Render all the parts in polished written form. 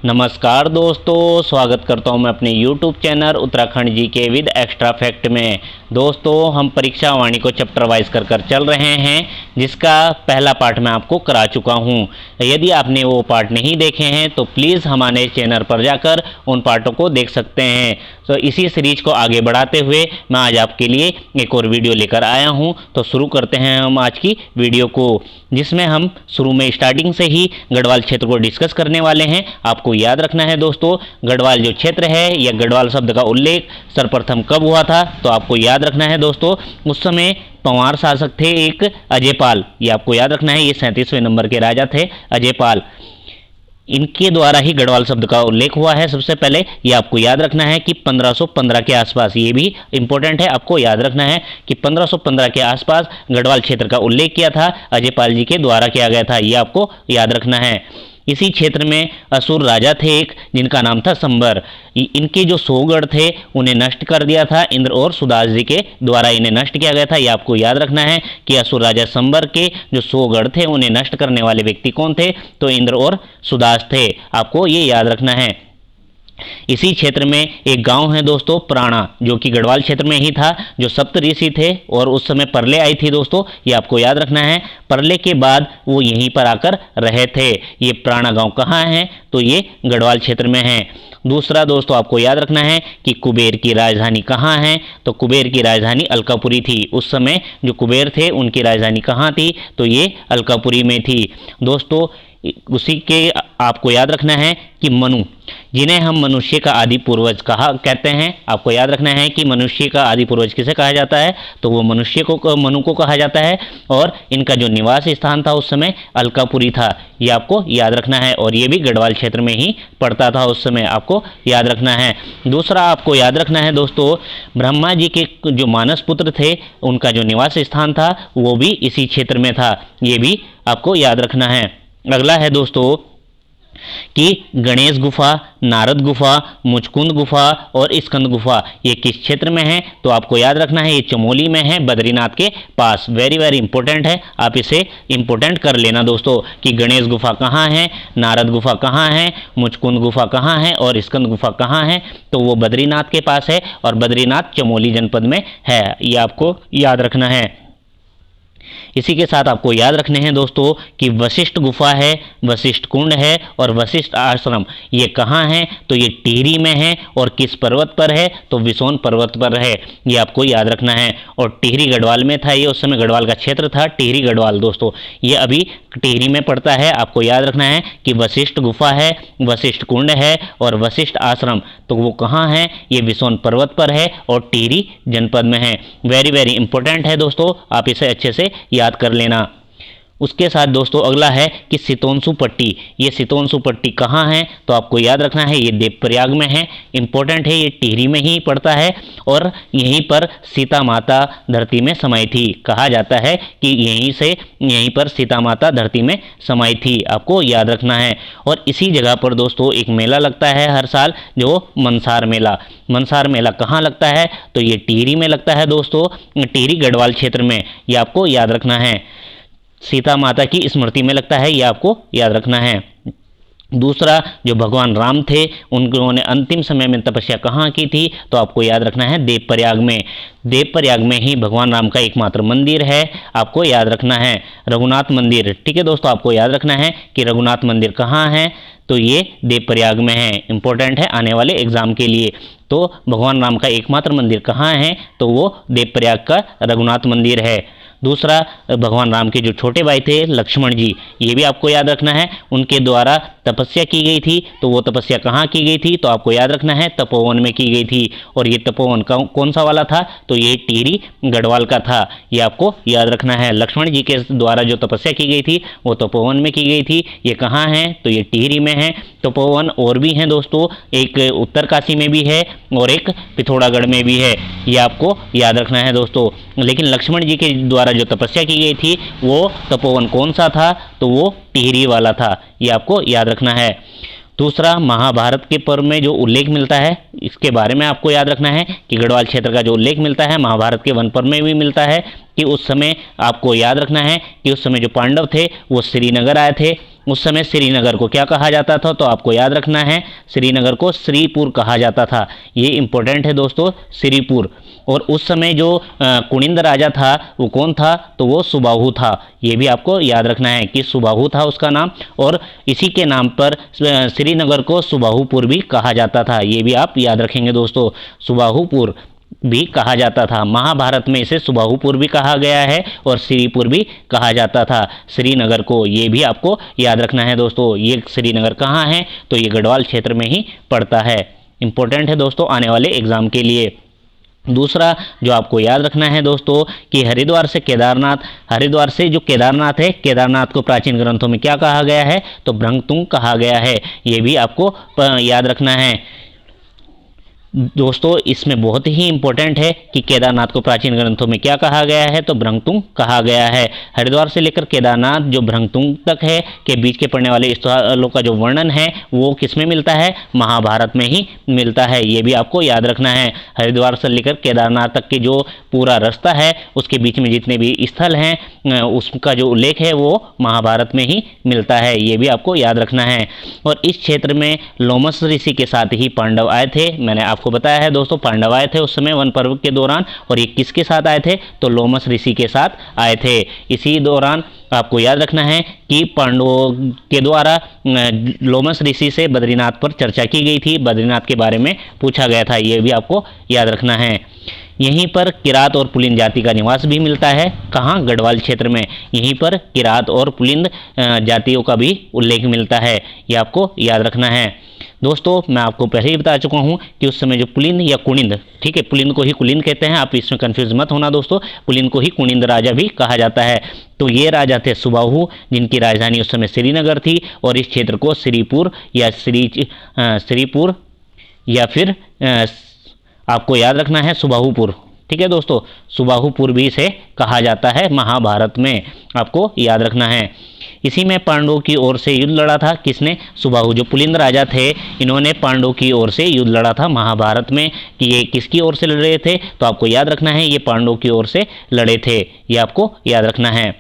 नमस्कार दोस्तों, स्वागत करता हूं मैं अपने YouTube चैनल उत्तराखंड जी के विद एक्स्ट्रा फैक्ट में। दोस्तों, हम परीक्षा वाणी को चैप्टर वाइज कर चल रहे हैं, जिसका पहला पार्ट मैं आपको करा चुका हूं। यदि आपने वो पार्ट नहीं देखे हैं तो प्लीज़ हमारे चैनल पर जाकर उन पार्टों को देख सकते हैं। तो इसी सीरीज को आगे बढ़ाते हुए मैं आज आपके लिए एक और वीडियो लेकर आया हूं। तो शुरू करते हैं हम आज की वीडियो को, जिसमें हम शुरू में स्टार्टिंग से ही गढ़वाल क्षेत्र को डिस्कस करने वाले हैं। आपको याद रखना है दोस्तों, गढ़वाल जो क्षेत्र है या गढ़वाल शब्द का उल्लेख सर्वप्रथम कब हुआ था, तो आपको याद रखना है दोस्तों, उस समय पंवार शासक थे एक अजयपाल। ये आपको याद रखना है, ये 37वें नंबर के राजा थे अजयपाल। इनके द्वारा ही गढ़वाल शब्द का उल्लेख हुआ है सबसे पहले। ये आपको याद रखना है कि 1515 के आसपास, ये भी इंपॉर्टेंट है, आपको याद रखना है कि 1515 के आसपास गढ़वाल क्षेत्र का उल्लेख किया था, अजयपाल जी के द्वारा किया गया था। ये आपको याद रखना है। इसी क्षेत्र में असुर राजा थे एक, जिनका नाम था संबर। इनके जो 100 गढ़ थे उन्हें नष्ट कर दिया था इंद्र और सुदास जी के द्वारा, इन्हें नष्ट किया गया था। ये आपको याद रखना है कि असुर राजा संबर के जो 100 गढ़ थे उन्हें नष्ट करने वाले व्यक्ति कौन थे, तो इंद्र और सुदास थे। आपको ये याद रखना है। इसी क्षेत्र में एक गांव है दोस्तों प्राणा, जो कि गढ़वाल क्षेत्र में ही था, जो सप्त ऋषि थे और उस समय परले आई थी दोस्तों। ये आपको याद रखना है। परले के बाद वो यहीं पर आकर रहे थे। ये प्राणा गांव कहाँ है, तो ये गढ़वाल क्षेत्र में है। दूसरा दोस्तों आपको याद रखना है कि कुबेर की राजधानी कहाँ है, तो कुबेर की राजधानी अलकापुरी थी। उस समय जो कुबेर थे उनकी राजधानी कहाँ थी, तो ये अलकापुरी में थी दोस्तों। उसी के आपको याद रखना है कि मनु, जिन्हें हम मनुष्य का आदि पूर्वज कहते हैं, आपको याद रखना है कि मनुष्य का आदि पूर्वज किसे कहा जाता है, तो वो मनु को कहा जाता है। और इनका जो निवास स्थान था उस समय अलकापुरी था, ये आपको याद रखना है। और ये भी गढ़वाल क्षेत्र में ही पड़ता था उस समय, आपको याद रखना है। दूसरा आपको याद रखना है दोस्तों, ब्रह्मा जी के जो मानस पुत्र थे उनका जो निवास स्थान था वो भी इसी क्षेत्र में था, ये भी आपको याद रखना है। अगला है दोस्तों कि गणेश गुफा, नारद गुफा, मुचकुंद गुफा और स्कंद गुफा ये किस क्षेत्र में है, तो आपको याद रखना है ये चमोली में है, बद्रीनाथ के पास। वेरी वेरी इंपॉर्टेंट है, आप इसे इंपॉर्टेंट कर लेना दोस्तों कि गणेश गुफा कहाँ है, नारद गुफा कहाँ है, मुचकुंद गुफा कहाँ है और स्कंद गुफा कहाँ है, तो वो बद्रीनाथ के पास है और बद्रीनाथ चमोली जनपद में है। ये आपको याद रखना है। इसी के साथ आपको याद रखने हैं दोस्तों कि वशिष्ठ गुफा है, वशिष्ठ कुंड है और वशिष्ठ आश्रम ये कहाँ है, तो ये टिहरी में है। और किस पर्वत पर है, तो विसोन पर्वत पर है, ये आपको याद रखना है। और टिहरी गढ़वाल में था, ये उस समय गढ़वाल का क्षेत्र था टिहरी गढ़वाल दोस्तों, ये अभी टिहरी में पड़ता है। आपको याद रखना है कि वशिष्ठ गुफा है, वशिष्ठ कुंड है और वशिष्ठ आश्रम, तो वो कहाँ है, ये विसोन पर्वत पर है और टिहरी जनपद में है। वेरी वेरी इंपॉर्टेंट है दोस्तों, आप इसे अच्छे से याद कर लेना। उसके साथ दोस्तों अगला है कि सितोंसु पट्टी। ये सितोंसु पट्टी कहाँ है, तो आपको याद रखना है ये देवप्रयाग में है। इंपॉर्टेंट है, ये टिहरी में ही पड़ता है और यहीं पर सीता माता धरती में समाई थी। कहा जाता है कि यहीं पर सीता माता धरती में समाई थी, आपको याद रखना है। और इसी जगह पर दोस्तों एक मेला लगता है हर साल, जो मनसार मेला। मनसार मेला कहाँ लगता है, तो ये टिहरी में लगता है दोस्तों, टिहरी गढ़वाल क्षेत्र में, ये आपको याद रखना है। सीता माता की स्मृति में लगता है, ये आपको याद रखना है। दूसरा जो भगवान राम थे उन्होंने अंतिम समय में तपस्या कहाँ की थी, तो आपको याद रखना है देवप्रयाग में। देवप्रयाग में ही भगवान राम का एकमात्र मंदिर है, आपको याद रखना है, रघुनाथ मंदिर। ठीक है दोस्तों, आपको याद रखना है कि रघुनाथ मंदिर कहाँ है, तो ये देवप्रयाग में है। इंपॉर्टेंट है आने वाले एग्जाम के लिए। तो भगवान राम का एकमात्र मंदिर कहाँ है, तो वो देवप्रयाग का रघुनाथ मंदिर है। दूसरा भगवान राम के जो छोटे भाई थे लक्ष्मण जी, ये भी आपको याद रखना है, उनके द्वारा तपस्या की गई थी, तो वो तपस्या कहाँ की गई थी, तो आपको याद रखना है तपोवन में की गई थी। और ये तपोवन कौन सा वाला था, तो ये टिहरी गढ़वाल का था, ये आपको याद रखना है। लक्ष्मण जी के द्वारा जो तपस्या की गई थी वो तपोवन में की गई थी, ये कहाँ है, तो ये टिहरी में है। तपोवन और भी हैं दोस्तों, एक उत्तरकाशी में भी है और एक पिथौरागढ़ में भी है, ये आपको याद रखना है दोस्तों। लेकिन लक्ष्मण जी के द्वारा जो तपस्या की गई थी वो तपोवन कौन सा था, तो वो टिहरी वाला था, ये आपको याद रखना है। दूसरा महाभारत के पर्व में जो उल्लेख मिलता है इसके बारे में आपको याद रखना है कि गढ़वाल क्षेत्र का जो उल्लेख मिलता है महाभारत के वन पर्व में भी मिलता है कि उस समय आपको याद रखना है कि उस समय जो पांडव थे वो श्रीनगर आए थे उस समय श्रीनगर को क्या कहा जाता था, तो आपको याद रखना है श्रीनगर को श्रीपुर कहा जाता था। ये इंपॉर्टेंट है दोस्तों, श्रीपुर। और उस समय जो कुनिंद राजा था वो कौन था, तो वो सुबाहु था। ये भी आपको याद रखना है कि सुबाहु था उसका नाम, और इसी के नाम पर श्रीनगर को सुबाहुपुर भी कहा जाता था। ये भी आप याद रखेंगे दोस्तों, सुबाहुपुर भी कहा जाता था। महाभारत में इसे सुबाहुपुर भी कहा गया है और श्रीपुर भी कहा जाता था श्रीनगर को। ये भी आपको याद रखना है दोस्तों। ये श्रीनगर कहाँ है, तो ये गढ़वाल क्षेत्र में ही पड़ता है। इंपॉर्टेंट है दोस्तों आने वाले एग्जाम के लिए। दूसरा जो आपको याद रखना है दोस्तों कि हरिद्वार से केदारनाथ, हरिद्वार से जो केदारनाथ है, केदारनाथ को प्राचीन ग्रंथों में क्या कहा गया है, तो भ्रंगतुंग कहा गया है। ये भी आपको याद रखना है दोस्तों। इसमें बहुत ही इंपॉर्टेंट है कि केदारनाथ को प्राचीन ग्रंथों में क्या कहा गया है, तो भ्रंगतुंग कहा गया है। हरिद्वार से लेकर केदारनाथ जो भ्रंगतुंग तक है के बीच के पड़ने वाले स्थलों का जो वर्णन है वो किस में मिलता है, महाभारत में ही मिलता है। ये भी आपको याद रखना है। हरिद्वार से लेकर केदारनाथ तक की जो पूरा रास्ता है उसके बीच में जितने भी स्थल हैं उसका जो उल्लेख है वो महाभारत में ही मिलता है। ये भी आपको याद रखना है। और इस क्षेत्र में लोमस ऋषि के साथ ही पांडव आए थे। मैंने आपको बताया है दोस्तों, पांडव आए थे उस समय वन पर्व के दौरान, और ये किसके साथ आए थे, तो लोमस ऋषि के साथ आए थे। इसी दौरान आपको याद रखना है कि पांडवों के द्वारा लोमस ऋषि से बद्रीनाथ पर चर्चा की गई थी, बद्रीनाथ के बारे में पूछा गया था। ये भी आपको याद रखना है। यहीं पर किरात और पुलिंद जाति का निवास भी मिलता है। कहाँ, गढ़वाल क्षेत्र में। यहीं पर किरात और पुलिंद जातियों का भी उल्लेख मिलता है। ये आपको याद रखना है दोस्तों। मैं आपको पहले ही बता चुका हूँ कि उस समय जो पुलिंद या कुनिंद, ठीक है, पुलिंद को ही कुलिंद कहते हैं, आप इसमें कंफ्यूज मत होना दोस्तों, पुलिंद को ही कुनिंद राजा भी कहा जाता है। तो ये राजा थे सुबाहु, जिनकी राजधानी उस समय श्रीनगर थी, और इस क्षेत्र को श्रीपुर या श्रीपुर या फिर आपको याद रखना है सुबाहुपुर। ठीक है दोस्तों, सुबाहुपुर भी इसे कहा जाता है महाभारत में, आपको याद रखना है। इसी में पांडवों की ओर से युद्ध लड़ा था। किसने, सुबाहु। जो पुलिंद राजा थे इन्होंने पांडवों की ओर से युद्ध लड़ा था महाभारत में। कि ये किसकी ओर से लड़ रहे थे, तो आपको याद रखना है ये पांडवों की ओर से लड़े थे। ये आपको याद रखना है।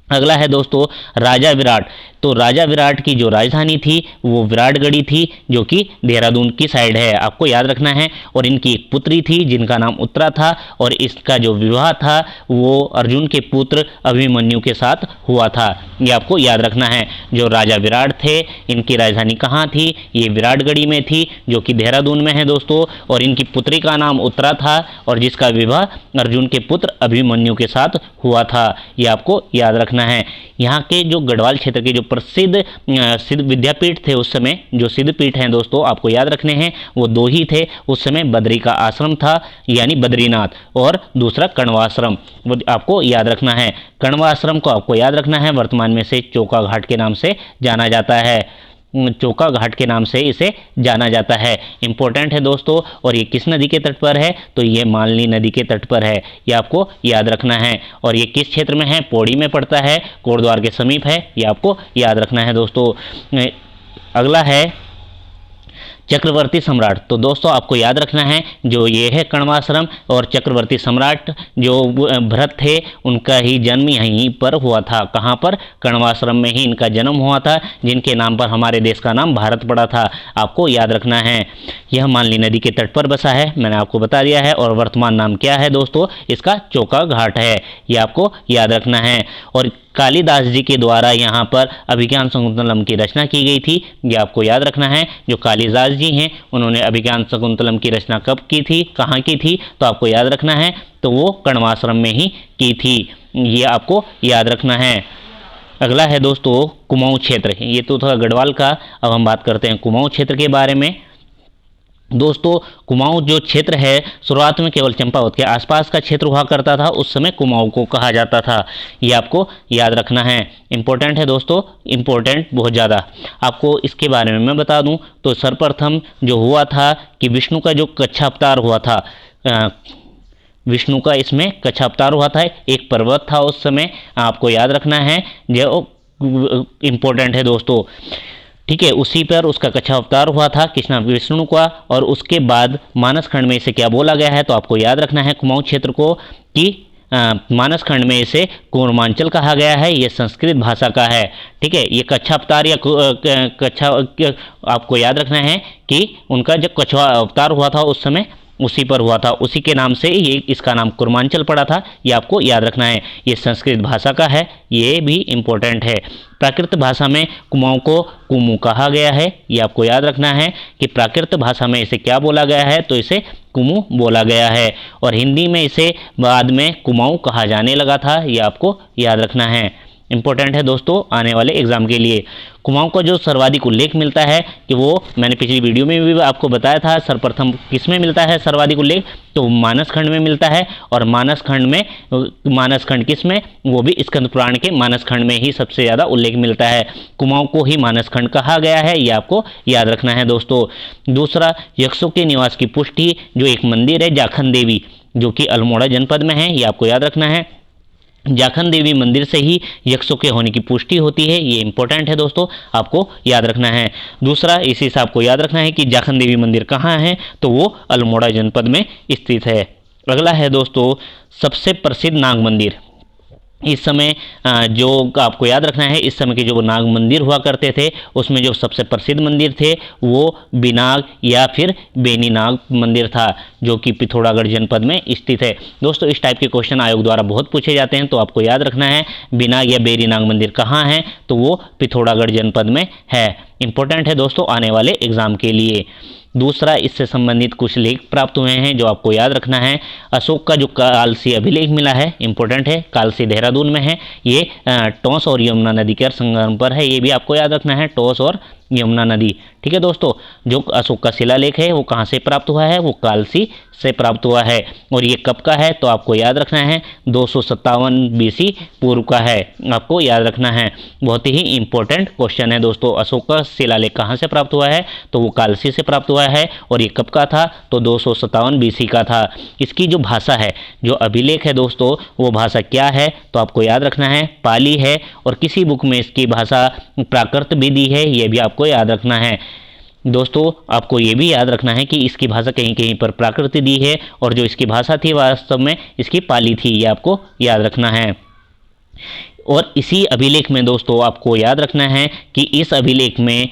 अगला है दोस्तों राजा विराट। तो राजा विराट की जो राजधानी थी वो विराटगढ़ी थी, जो कि देहरादून की साइड है, आपको याद रखना है। और इनकी एक पुत्री थी जिनका नाम उत्तरा था, और इसका जो विवाह था वो अर्जुन के पुत्र अभिमन्यु के साथ हुआ था। ये आपको याद रखना है। जो राजा विराट थे इनकी राजधानी कहाँ थी, ये विराटगढ़ी में थी, जो कि देहरादून में है दोस्तों। और इनकी पुत्री का नाम उत्तरा था, और जिसका विवाह अर्जुन के पुत्र अभिमन्यु के साथ हुआ था। ये आपको याद रखना है। यहाँ के जो गढ़वाल क्षेत्र के जो प्रसिद्ध सिद्ध विद्यापीठ थे उस समय, जो सिद्ध पीठ हैं दोस्तों आपको याद रखने हैं, वो दो ही थे उस समय। बद्री का आश्रम था यानी बद्रीनाथ, और दूसरा कण्वाश्रम, वो आपको याद रखना है। कण्वाश्रम को आपको याद रखना है, वर्तमान में से चौका घाट के नाम से जाना जाता है। चौका घाट के नाम से इसे जाना जाता है। इंपॉर्टेंट है दोस्तों। और ये किस नदी के तट पर है, तो ये मालनी नदी के तट पर है। ये आपको याद रखना है। और ये किस क्षेत्र में है, पौड़ी में पड़ता है, कोटद्वार के समीप है। ये आपको याद रखना है दोस्तों। अगला है चक्रवर्ती सम्राट। तो दोस्तों आपको याद रखना है जो ये है कण्वाश्रम, और चक्रवर्ती सम्राट जो भरत थे उनका ही जन्म यहीं पर हुआ था। कहाँ पर, कण्वाश्रम में ही इनका जन्म हुआ था, जिनके नाम पर हमारे देश का नाम भारत पड़ा था। आपको याद रखना है। यह मालनी नदी के तट पर बसा है, मैंने आपको बता दिया है। और वर्तमान नाम क्या है दोस्तों, इसका चौका घाट है। ये आपको याद रखना है। और कालिदास जी के द्वारा यहाँ पर अभिज्ञान शकुंतलम की रचना की गई थी। ये आपको याद रखना है। जो कालिदास जी हैं उन्होंने अभिज्ञान शकुंतलम की रचना कब की थी, कहाँ की थी, तो आपको याद रखना है, तो वो कण्वाश्रम में ही की थी। ये आपको याद रखना है। अगला है दोस्तों कुमाऊँ क्षेत्र। ये तो था गढ़वाल का। अब हम बात करते हैं कुमाऊँ क्षेत्र के बारे में। दोस्तों कुमाऊँ जो क्षेत्र है शुरुआत में केवल चंपावत के आसपास का क्षेत्र हुआ करता था, उस समय कुमाऊँ को कहा जाता था। ये आपको याद रखना है। इंपॉर्टेंट है दोस्तों, इंपॉर्टेंट बहुत ज़्यादा। आपको इसके बारे में मैं बता दूं तो सर्वप्रथम जो हुआ था कि विष्णु का जो कच्छा अवतार हुआ था, विष्णु का इसमें कच्छा अवतार हुआ था। एक पर्वत था उस समय, आपको याद रखना है, जो इम्पोर्टेंट है दोस्तों। ठीक है, उसी पर उसका कच्छा अवतार हुआ था कृष्णा विष्णु का। और उसके बाद मानस खंड में इसे क्या बोला गया है, तो आपको याद रखना है कुमाऊँ क्षेत्र को कि मानस खंड में इसे कूर्मांचल कहा गया है, ये संस्कृत भाषा का है। ठीक है, ये कच्छा अवतार या कच्छा आपको याद रखना है कि उनका जब कछुआ अवतार हुआ था उस समय उसी पर हुआ था, उसी के नाम से ये इसका नाम कूर्मांचल पड़ा था, ये आपको याद रखना है। ये संस्कृत भाषा का है, ये भी इम्पोर्टेंट है। प्राकृत भाषा में कुमाऊं को कुमू कहा गया है, ये आपको याद रखना है कि प्राकृत भाषा में इसे क्या बोला गया है, तो इसे कुमू बोला गया है। और हिंदी में इसे बाद में कुमाऊं कहा जाने लगा था, ये आपको याद रखना है। इंपॉर्टेंट है दोस्तों आने वाले एग्जाम के लिए। कुमाऊं का जो सर्वाधिक उल्लेख मिलता है कि वो मैंने पिछली वीडियो में भी आपको बताया था, सर्वप्रथम किस में मिलता है सर्वाधिक उल्लेख, तो मानस खंड में मिलता है। और मानस खंड किस में, वो भी स्कंद पुराण के मानस खंड में ही सबसे ज़्यादा उल्लेख मिलता है। कुमाऊं को ही मानस खंड कहा गया है, ये आपको याद रखना है दोस्तों। दूसरा, यक्षों के निवास की पुष्टि जो एक मंदिर है जाखन देवी, जो कि अल्मोड़ा जनपद में है, ये आपको याद रखना है। जाखन देवी मंदिर से ही यक्षों के होने की पुष्टि होती है, ये इंपॉर्टेंट है दोस्तों, आपको याद रखना है। दूसरा, इसी से आपको याद रखना है कि जाखन देवी मंदिर कहाँ है, तो वो अल्मोड़ा जनपद में स्थित है। अगला है दोस्तों सबसे प्रसिद्ध नाग मंदिर। इस समय जो आपको याद रखना है, इस समय के जो नाग मंदिर हुआ करते थे उसमें जो सबसे प्रसिद्ध मंदिर थे वो बिनाग या फिर बेनी नाग मंदिर था, जो कि पिथौरागढ़ जनपद में स्थित है। दोस्तों इस टाइप के क्वेश्चन आयोग द्वारा बहुत पूछे जाते हैं, तो आपको याद रखना है बिनाग या बेनी नाग मंदिर कहाँ है, तो वो पिथौरागढ़ जनपद में है। इंपॉर्टेंट है दोस्तों आने वाले एग्जाम के लिए। दूसरा, इससे संबंधित कुछ लेख प्राप्त हुए हैं जो आपको याद रखना है। अशोक का जो कालसी अभिलेख मिला है, इंपॉर्टेंट है, कालसी देहरादून में है, ये टोंस और यमुना नदी के संगम पर है, ये भी आपको याद रखना है, टोंस और यमुना नदी। ठीक है दोस्तों, जो अशोक का शिलालेख है वो कहाँ से प्राप्त हुआ है, वो कालसी से प्राप्त हुआ है। और ये कब का है, तो आपको याद रखना है 257 BC पूर्व का है, आपको याद रखना है। बहुत ही इंपॉर्टेंट क्वेश्चन है दोस्तों। अशोक का शिलालेख कहाँ से प्राप्त हुआ है, तो वो कालसी से प्राप्त हुआ है। और ये कब का था, तो 257 BC का था। इसकी जो भाषा है, जो अभिलेख है दोस्तों, वो भाषा क्या है, तो आपको याद रखना है पाली है। और किसी बुक में इसकी भाषा प्राकृत भी दी है, ये भी आपको याद रखना है दोस्तों। आपको ये भी याद रखना है कि इसकी भाषा कहीं कहीं पर प्राकृत दी है, और जो इसकी भाषा थी वास्तव में इसकी पाली थी, ये आपको याद रखना है। और इसी अभिलेख में दोस्तों आपको याद रखना है कि इस अभिलेख में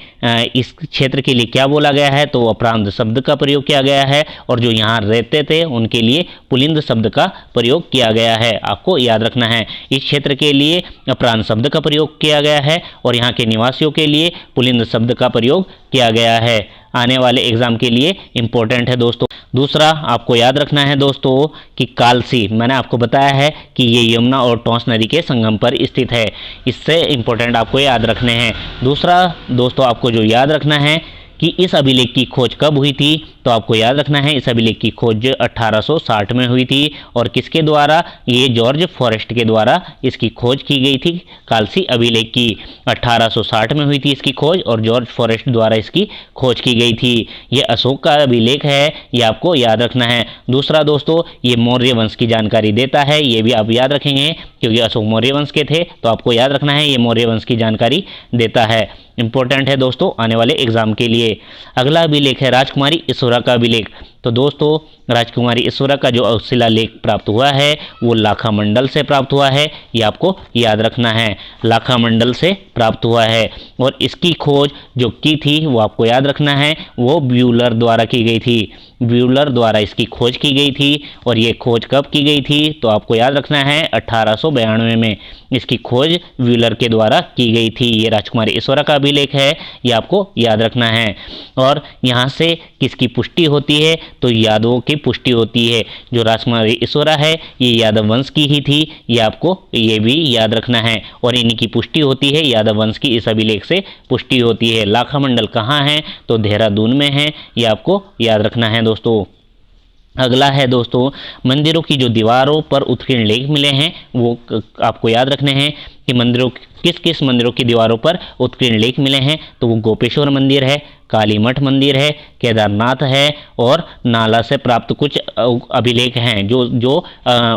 इस क्षेत्र के लिए क्या बोला गया है, तो अपरांत शब्द का प्रयोग किया गया है। और जो यहाँ रहते थे उनके लिए पुलिंद शब्द का प्रयोग किया गया है, आपको याद रखना है। इस क्षेत्र के लिए अपरांत शब्द का प्रयोग किया गया है और यहाँ के निवासियों के लिए पुलिंद शब्द का प्रयोग किया गया है। आने वाले एग्जाम के लिए इम्पोर्टेंट है दोस्तों। दूसरा, आपको याद रखना है दोस्तों कि कालसी, मैंने आपको बताया है कि ये यमुना और टोंस नदी के संगम पर स्थित है, इससे इम्पोर्टेंट आपको याद रखने हैं। दूसरा दोस्तों, आपको जो याद रखना है कि इस अभिलेख की खोज कब हुई थी, तो आपको याद रखना है इस अभिलेख की खोज 1860 में हुई थी। और किसके द्वारा, ये जॉर्ज फॉरेस्ट के द्वारा इसकी खोज की गई थी। कालसी अभिलेख की 1860 में हुई थी इसकी खोज, और जॉर्ज फॉरेस्ट द्वारा इसकी खोज की गई थी। ये अशोक का अभिलेख है, ये आपको याद रखना है। दूसरा दोस्तों, ये मौर्य वंश की जानकारी देता है, ये भी आप याद रखेंगे क्योंकि अशोक मौर्य वंश के थे, तो आपको याद रखना है ये मौर्य वंश की जानकारी देता है। इंपॉर्टेंट है दोस्तों आने वाले एग्जाम के लिए। अगला अभिलेख है राजकुमारी ईश्वरा का अभिलेख। तो दोस्तों, राजकुमारी ईश्वरा का जो शिलालेख प्राप्त हुआ है वो लाखा मंडल से प्राप्त हुआ है, ये आपको याद रखना है, लाखा मंडल से प्राप्त हुआ है। और इसकी खोज जो की थी वो आपको याद रखना है, वो ब्यूलर द्वारा की गई थी, ब्यूलर द्वारा इसकी खोज की गई थी। और ये खोज कब की गई थी, तो आपको याद रखना है 1892 में इसकी खोज ब्यूलर के द्वारा की गई थी। ये राजकुमारी ईश्वरा का अभिलेख है, ये आपको याद रखना है। और यहाँ से किसकी पुष्टि होती है, तो यादवों की पुष्टि होती है। जो राजकुमारी ईश्वरा है ये यादव वंश की ही थी, ये आपको ये भी याद रखना है। और इनकी पुष्टि होती है यादव वंश की, इस अभिलेख से पुष्टि होती है। लाखा मंडल कहाँ है, तो देहरादून में है, ये आपको याद रखना है दोस्तों। अगला है दोस्तों, मंदिरों की जो दीवारों पर उत्कीर्ण लेख मिले हैं वो आपको याद रखने हैं कि मंदिरों किस किस मंदिरों की दीवारों पर उत्कीर्ण लेख मिले हैं, तो वो गोपेश्वर मंदिर है, काली मठ मंदिर है, केदारनाथ है, और नाला से प्राप्त कुछ अभिलेख हैं। जो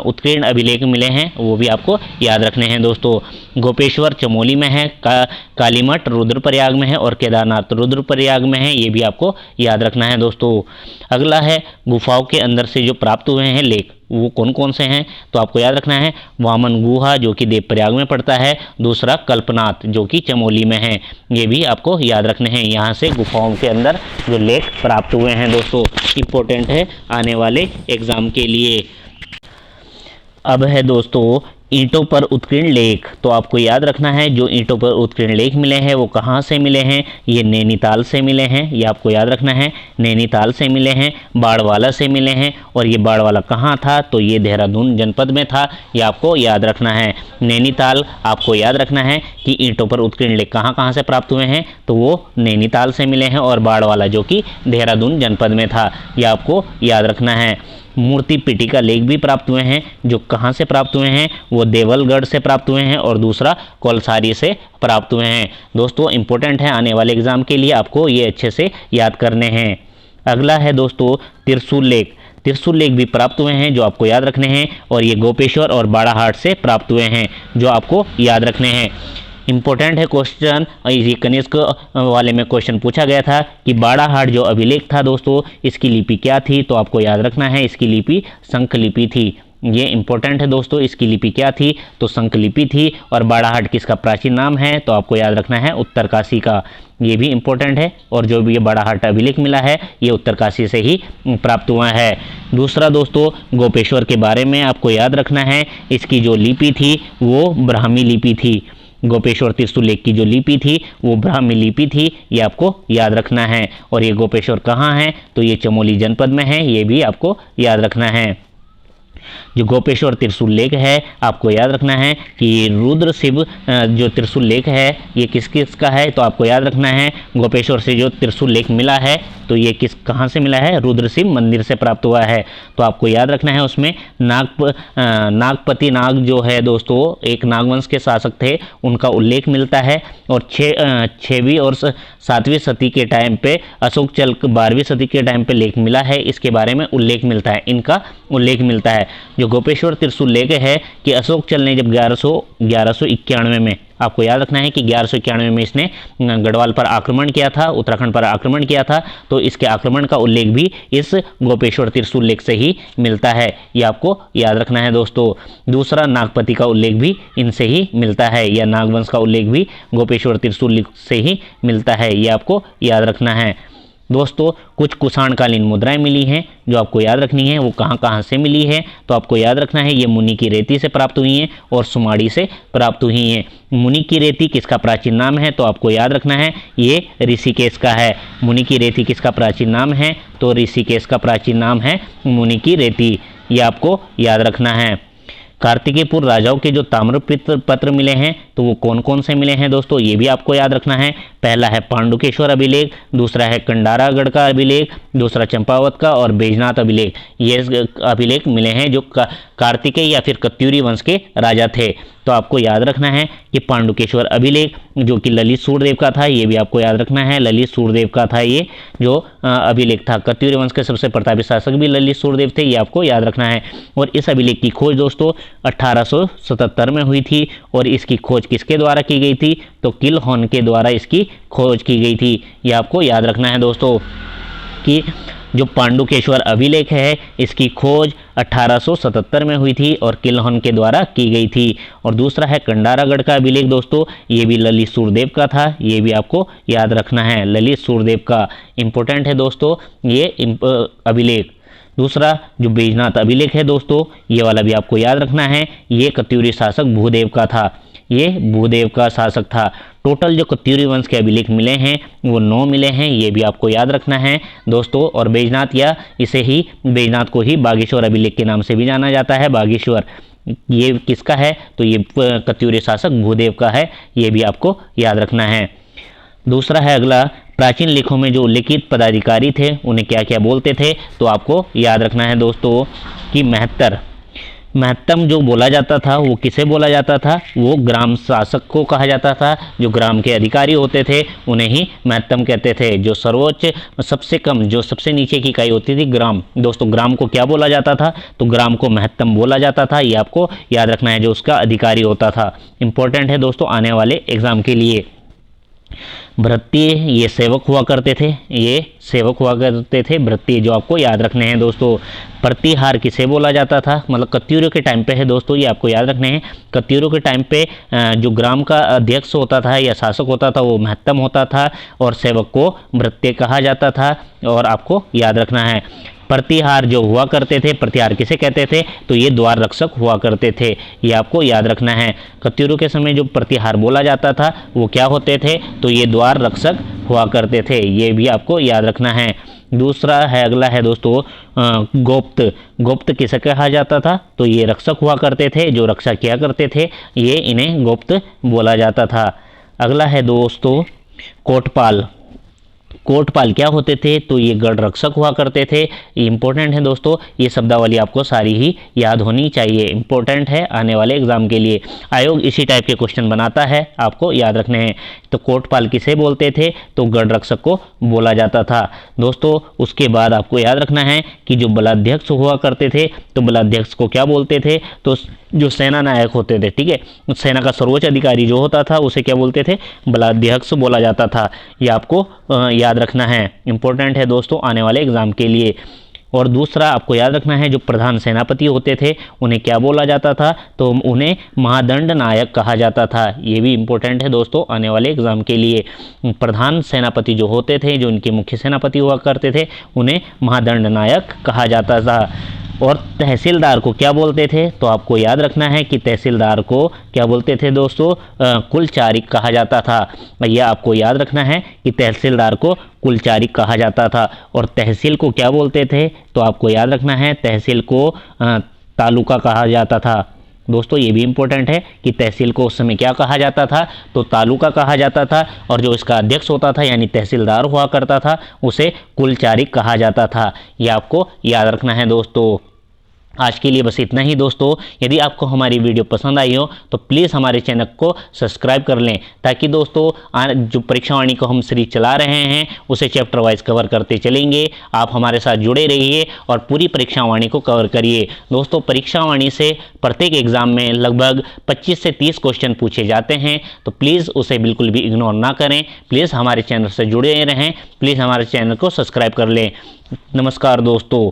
उत्कीर्ण अभिलेख मिले हैं वो भी आपको याद रखने हैं दोस्तों। गोपेश्वर चमोली में है, काली मठ रुद्रप्रयाग में है, और केदारनाथ रुद्रप्रयाग में है, ये भी आपको याद रखना है दोस्तों। अगला है गुफाओं के अंदर से जो प्राप्त हुए हैं लेख, वो कौन कौन से हैं, तो आपको याद रखना है वामन गुहा जो कि देवप्रयाग में पड़ता है, दूसरा कल्पनाथ जो कि चमोली में है, ये भी आपको याद रखने हैं। यहाँ से गुफाओं के अंदर जो लेख प्राप्त हुए हैं दोस्तों, इम्पोर्टेंट है आने वाले एग्ज़ाम के लिए। अब है दोस्तों ईंटों पर उत्कीर्ण लेख, तो आपको याद रखना है जो ईंटों पर उत्कीर्ण लेख मिले हैं वो कहाँ से मिले हैं, ये नैनीताल से मिले हैं, ये आपको याद रखना है नैनीताल से मिले हैं, बाड़वाला से मिले हैं, और ये बाड़वाला कहाँ था, तो ये देहरादून जनपद में था, ये आपको याद रखना है। नैनीताल आपको याद रखना है कि ईंटों पर उत्कीर्ण लेख कहाँ कहाँ से प्राप्त हुए हैं, तो वो नैनीताल से मिले हैं, और बाड़वाला जो कि देहरादून जनपद में था, ये आपको याद रखना है। मूर्ति पिटिका लेख भी प्राप्त हुए हैं, जो कहाँ से प्राप्त हुए हैं, वो देवलगढ़ से प्राप्त हुए हैं, और दूसरा कोलसारी से प्राप्त हुए हैं। दोस्तों इंपॉर्टेंट है आने वाले एग्जाम के लिए, आपको ये अच्छे से याद करने हैं। अगला है दोस्तों त्रिशूल लेख, त्रिशूल लेख भी प्राप्त हुए हैं जो आपको याद रखने हैं, और ये गोपेश्वर और बाड़ाहाट से प्राप्त हुए हैं जो आपको याद रखने हैं। इम्पोर्टेंट है क्वेश्चन, ये कनिष्क वाले में क्वेश्चन पूछा गया था कि बाड़ाहाट जो अभिलेख था दोस्तों, इसकी लिपि क्या थी, तो आपको याद रखना है इसकी लिपि शंख लिपि थी। ये इंपॉर्टेंट है दोस्तों, इसकी लिपि क्या थी, तो शंख लिपि थी। और बाड़ाहाट किसका प्राचीन नाम है, तो आपको याद रखना है उत्तरकाशी का, ये भी इंपॉर्टेंट है। और जो भी ये बाड़ाहाट अभिलेख मिला है ये उत्तरकाशी से ही प्राप्त हुआ है। दूसरा दोस्तों गोपेश्वर के बारे में आपको याद रखना है, इसकी जो लिपि थी वो ब्राह्मी लिपि थी। गोपेश्वर त्रिशूल लेख की जो लिपि थी वो ब्राह्मी लिपि थी, ये आपको याद रखना है। और ये गोपेश्वर कहाँ है, तो ये चमोली जनपद में है, ये भी आपको याद रखना है। जो गोपेश्वर त्रिशूल लेख है आपको याद रखना है कि रुद्र शिव जो त्रिशूल लेख है ये किस किस का है, तो आपको याद रखना है गोपेश्वर से जो त्रिशूल लेख मिला है तो ये कहाँ से मिला है, रुद्र शिव मंदिर से प्राप्त हुआ है। तो आपको याद रखना है उसमें नागपति नाग जो है दोस्तों एक नागवंश के शासक थे, उनका उल्लेख मिलता है। और 6वीं और 7वीं सदी के टाइम पे अशोक चल 12वीं सदी के टाइम पे लेख मिला है, इसके बारे में उल्लेख मिलता है, इनका उल्लेख मिलता है। जो गोपेश्वर त्रिशूल लेख है कि अशोक चल ने जब 1191 में, आपको याद रखना है कि 1191 में इसने गढ़वाल पर आक्रमण किया था, उत्तराखंड पर आक्रमण किया था, तो इसके आक्रमण का उल्लेख भी इस गोपेश्वर त्रिशूल लेख से ही मिलता है, ये आपको याद रखना है दोस्तों। दूसरा नागपति का उल्लेख भी इनसे ही मिलता है, या नागवंश का उल्लेख भी गोपेश्वर त्रिशूल लेख से ही मिलता है, ये आपको याद रखना है। दोस्तों कुछ कुषाणकालीन मुद्राएं मिली हैं जो आपको याद रखनी है, वो कहाँ कहाँ से मिली है, तो आपको याद रखना है ये मुनि की रेती से प्राप्त हुई हैं और सुमाड़ी से प्राप्त हुई हैं। मुनि की रेती किसका प्राचीन नाम है, तो आपको याद रखना है ये ऋषिकेश का है। मुनि की रेती किसका प्राचीन नाम है, तो ऋषिकेश का प्राचीन नाम है मुनि की रेती, ये आपको याद रखना है। कार्तिकेयपुर राजाओं के जो ताम्रपत्र पत्र मिले हैं तो वो कौन कौन से मिले हैं दोस्तों, ये भी आपको याद रखना है। पहला है पांडुकेश्वर अभिलेख, दूसरा है कंडारागढ़ का अभिलेख, दूसरा चंपावत का और बैजनाथ अभिलेख। ये अभिलेख मिले हैं जो कार्तिकेय या फिर कत्यूरी वंश के राजा थे। तो आपको याद रखना है कि पांडुकेश्वर अभिलेख जो कि ललित सूर्यदेव का था, ये भी आपको याद रखना है, ललित सूर्यदेव का था ये जो अभिलेख था। कत्यूरी वंश के सबसे प्रतापी शासक भी ललित सूर्यदेव थे, ये आपको याद रखना है। और इस अभिलेख की खोज दोस्तों 1877 में हुई थी, और इसकी खोज किसके द्वारा की गई थी, तो किलहॉर्न के द्वारा इसकी खोज की गई थी, ये आपको याद रखना है दोस्तों। कि जो पांडुकेश्वर अभिलेख है इसकी खोज 1877 में हुई थी और किलहॉर्न के द्वारा की गई थी। और दूसरा है कंडारागढ़ का अभिलेख दोस्तों, ये भी ललित सूर्यदेव का था, ये भी आपको याद रखना है, ललित सूर्यदेव का इंपॉर्टेंट है दोस्तों ये अभिलेख। दूसरा जो बैजनाथ अभिलेख है दोस्तों, ये वाला भी आपको याद रखना है, ये कत्यूरी शासक भूदेव का था, ये भूदेव का शासक था। टोटल जो कत्यूरी वंश के अभिलेख मिले हैं वो 9 मिले हैं, ये भी आपको याद रखना है दोस्तों। और बैजनाथ या इसे ही बैजनाथ को ही बागेश्वर अभिलेख के नाम से भी जाना जाता है, बागेश्वर ये किसका है, तो ये कत्यूरी शासक भूदेव का है, ये भी आपको याद रखना है। दूसरा है अगला, प्राचीन लेखों में जो उल्लेखित पदाधिकारी थे उन्हें क्या क्या बोलते थे, तो आपको याद रखना है दोस्तों कि महत्तम जो बोला जाता था वो किसे बोला जाता था, वो ग्राम शासक को कहा जाता था। जो ग्राम के अधिकारी होते थे उन्हें ही महत्तम कहते थे। जो सर्वोच्च सबसे कम जो सबसे नीचे की इकाई होती थी ग्राम, दोस्तों ग्राम को क्या बोला जाता था, तो ग्राम को महत्तम बोला जाता था, ये आपको याद रखना है, जो उसका अधिकारी होता था। इंपॉर्टेंट है दोस्तों आने वाले एग्जाम के लिए। भृत्य ये सेवक हुआ करते थे, ये सेवक हुआ करते थे भृत्य, जो आपको याद रखने हैं दोस्तों। प्रतिहार किसे बोला जाता था, मतलब कत्यूरों के टाइम पे है दोस्तों, ये आपको याद रखने हैं। कत्यूरों के टाइम पे जो ग्राम का अध्यक्ष होता था या शासक होता था वो महत्तम होता था और सेवक को भृत्य कहा जाता था, और आपको याद रखना है। प्रतिहार जो हुआ करते थे, प्रतिहार किसे कहते थे, तो ये द्वार रक्षक हुआ करते थे, ये आपको याद रखना है। कत्यूरों के समय जो प्रतिहार बोला जाता था वो क्या होते थे, तो ये द्वार रक्षक हुआ करते थे, ये भी आपको याद रखना है। दूसरा है, अगला है दोस्तों गोप्त। गोप्त किसे कहा जाता था, तो ये रक्षक हुआ करते थे, जो रक्षा किया करते थे, ये इन्हें गुप्त बोला जाता था। अगला है दोस्तों कोटपाल। कोटपाल क्या होते थे, तो ये गढ़ रक्षक हुआ करते थे। इंपॉर्टेंट है दोस्तों, ये शब्दावली आपको सारी ही याद होनी चाहिए, इंपॉर्टेंट है आने वाले एग्जाम के लिए। आयोग इसी टाइप के क्वेश्चन बनाता है, आपको याद रखने हैं। तो कोटपाल किसे बोलते थे, तो गढ़ रक्षक को बोला जाता था दोस्तों। उसके बाद आपको याद रखना है कि जो बलाध्यक्ष हुआ करते थे, तो बलाध्यक्ष को क्या बोलते थे, तो जो सेना नायक होते थे, ठीक है, सेना का सर्वोच्च अधिकारी जो होता था उसे क्या बोलते थे, बलाध्यक्ष बोला जाता था। ये आपको याद रखना है, इंपॉर्टेंट है दोस्तों आने वाले एग्जाम के लिए। और दूसरा आपको याद रखना है, जो प्रधान सेनापति होते थे उन्हें क्या बोला जाता था, तो उन्हें महादंड नायक कहा जाता था, ये भी इंपॉर्टेंट है दोस्तों आने वाले एग्जाम के लिए। प्रधान सेनापति जो होते थे, जो उनके मुख्य सेनापति हुआ करते थे, उन्हें महादंड नायक कहा जाता था। और तहसीलदार को क्या बोलते थे, तो आपको याद रखना है कि तहसीलदार को क्या बोलते थे दोस्तों, कुलचारिक कहा जाता था। यह आपको याद रखना है कि तहसीलदार को कुलचारिक कहा जाता था। और तहसील को क्या बोलते थे, तो आपको याद रखना है तहसील को तालुका कहा जाता था दोस्तों। ये भी इंपॉर्टेंट है कि तहसील को उस समय क्या कहा जाता था, तो तालुका कहा जाता था, और जो इसका अध्यक्ष होता था यानी तहसीलदार हुआ करता था उसे कुलचारिक कहा जाता था, ये आपको याद रखना है दोस्तों। आज के लिए बस इतना ही दोस्तों। यदि आपको हमारी वीडियो पसंद आई हो तो प्लीज़ हमारे चैनल को सब्सक्राइब कर लें, ताकि दोस्तों जो परीक्षा वाणी को हम सीरीज चला रहे हैं उसे चैप्टर वाइज कवर करते चलेंगे। आप हमारे साथ जुड़े रहिए और पूरी परीक्षा वाणी को कवर करिए दोस्तों। परीक्षा वाणी से प्रत्येक एग्जाम में लगभग 25 से 30 क्वेश्चन पूछे जाते हैं, तो प्लीज़ उसे बिल्कुल भी इग्नोर ना करें। प्लीज़ हमारे चैनल से जुड़े रहें, प्लीज़ हमारे चैनल को सब्सक्राइब कर लें। नमस्कार दोस्तों।